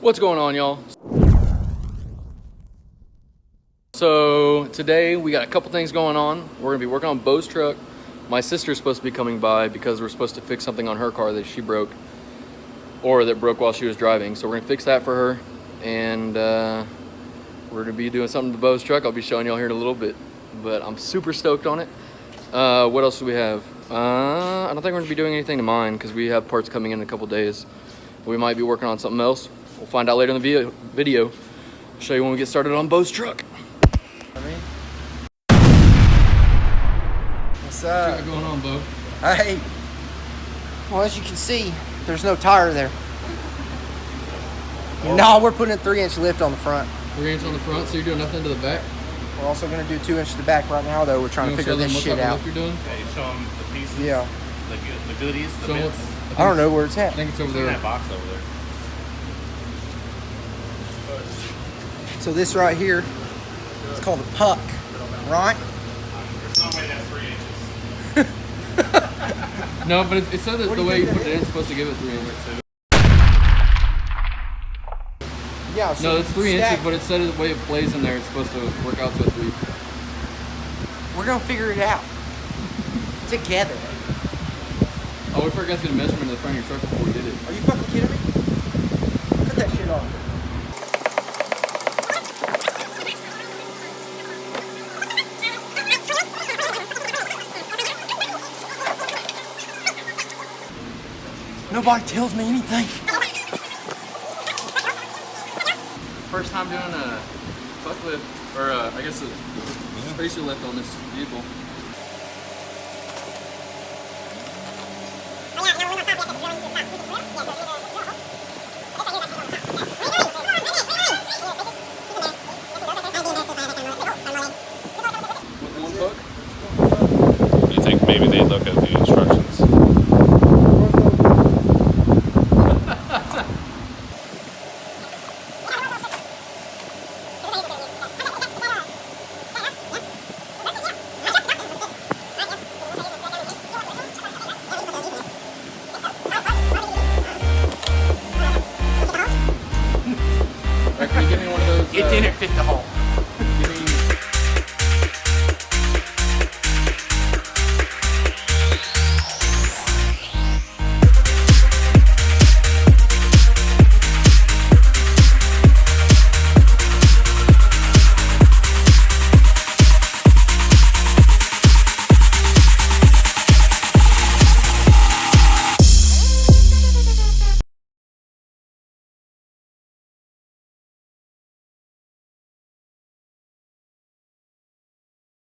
What's going on, y'all? So today we got a couple things going on. We're gonna be working on Bo's truck. My sister's supposed to be coming by because we're supposed to fix something on her car that she broke, or that broke while she was driving. So we're gonna fix that for her, and we're gonna be doing something to Bo's truck. I'll be showing y'all here in a little bit, but I'm super stoked on it. What else do we have? I don't think we're gonna be doing anything to mine because we have parts coming in a couple days. We might be working on something else. We'll find out later in the video. I'll show you when we get started on Bo's truck. What's up? What's going on, Bo? Hey. Well, as you can see, there's no tire there. No, we're putting a 3-inch lift on the front. 3-inch on the front, so you're doing nothing to the back? We're also going to do 2-inch to the back right now, though. We're trying to figure this shit out. What you're doing? Yeah, you show them the pieces. Yeah. The goodies, the bits. I don't know where it's at. I think it's over It's in there. that box over there. So this right here is called a puck, right? There's no way that's 3 inches. No, but it said that the way you put it in, it's supposed to give it 3 inches. Yeah. So No, it's 3 inches, stack. but it said the way it plays in there, it's supposed to work out to a 3. We're going to figure it out together. Oh, we forgot to get a measurement of the front of your truck before we did it. Are you fucking kidding me? Cut that shit off. Nobody tells me anything. First time doing a buck lift, or I guess a spacer lift on this vehicle. With one buck? You think maybe they look at the instructions? Alright, can you give me one of those? It didn't fit the hole. Give me...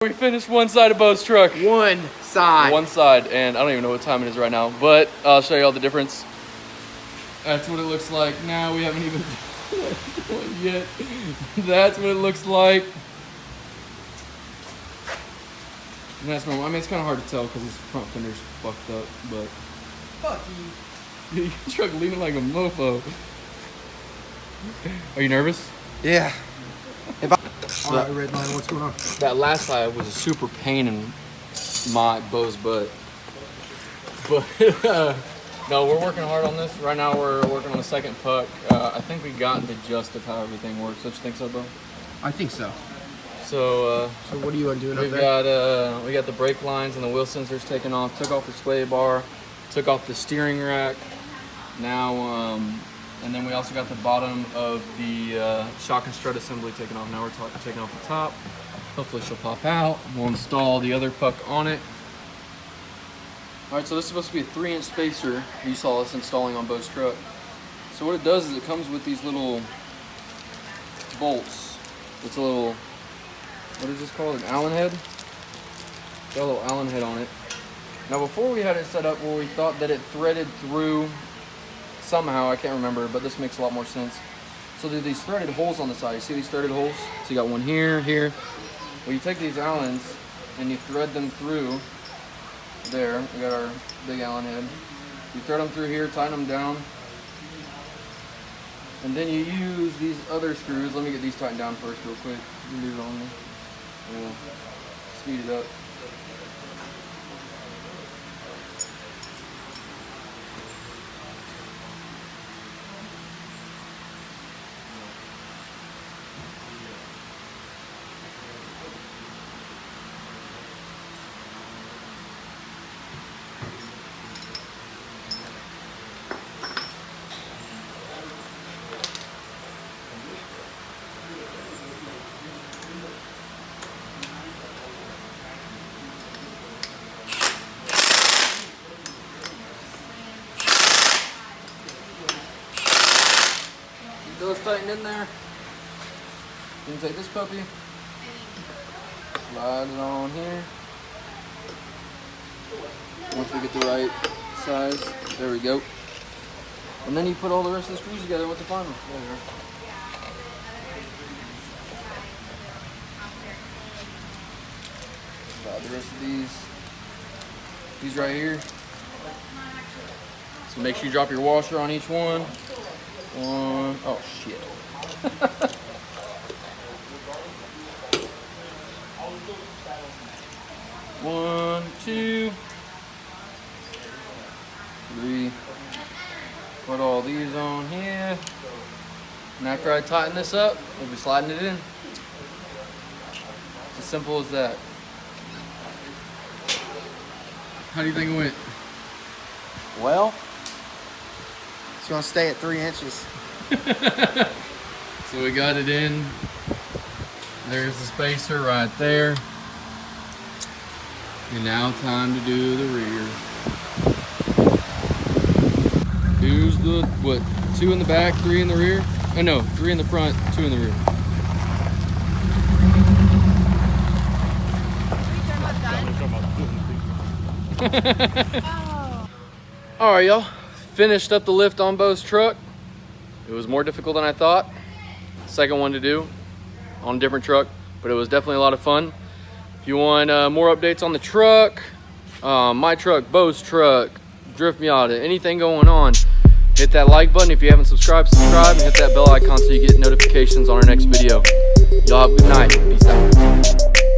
We finished one side of Bo's truck. One side. One side, and I don't even know what time it is right now, but I'll show you all the difference. That's what it looks like now. We haven't even done it yet. That's what it looks like. And that's normal. I mean, it's kind of hard to tell because his front fender's fucked up, but Fuck you. your truck leaning like a mofo. Are you nervous? Yeah. All right, Redline, what's going on? That last side was a super pain in Bo's butt. But no, we're working hard on this. Right now we're working on the second puck. I think we got the gist of how everything works. Don't you think so, Bo? I think so. So So what are you doing up we there? got the brake lines and the wheel sensors taken off. Took off the sway bar. Took off the steering rack. Now and then we also got the bottom of the shock and strut assembly taken off. Now we're taking off the top. Hopefully she'll pop out. We'll install the other puck on it. All right, so this is supposed to be a 3-inch spacer you saw us installing on Bo's truck. So what it does is it comes with these little bolts. It's a little, what is this called, an Allen head? Got a little Allen head on it. Now before we had it set up where we thought that it threaded through somehow, I can't remember, but this makes a lot more sense. So there are these threaded holes on the side. You see these threaded holes? So you got one here, here. Well, you take these Allens and you thread them through there. We got our big Allen head. You thread them through here, tighten them down. And then you use these other screws. Let me get these tightened down first real quick. Leave it on there. We'll speed it up. those tightened in there. You can take this puppy, slide it on here. Once we get the right size, there we go. And then you put all the rest of the screws together once you find them. There we go. Slide the rest of these right here. So make sure you drop your washer on each one. One, oh shit. One, two, three. Put all these on here. And after I tighten this up, we'll be sliding it in. It's as simple as that. How do you think it went? Well, it's gonna stay at 3 inches. So we got it in. There's the spacer right there. And now time to do the rear. Here's the, what, 2 in the back, 3 in the rear? Oh no, 3 in the front, 2 in the rear. Alright y'all, finished up the lift on Bo's truck. It was more difficult than I thought. Second one to do on a different truck, but it was definitely a lot of fun. If you want more updates on the truck, my truck, Bo's truck, Drift Miata, anything going on, hit that like button. If you haven't subscribed, subscribe, and hit that bell icon so you get notifications on our next video. Y'all have a good night. Peace out.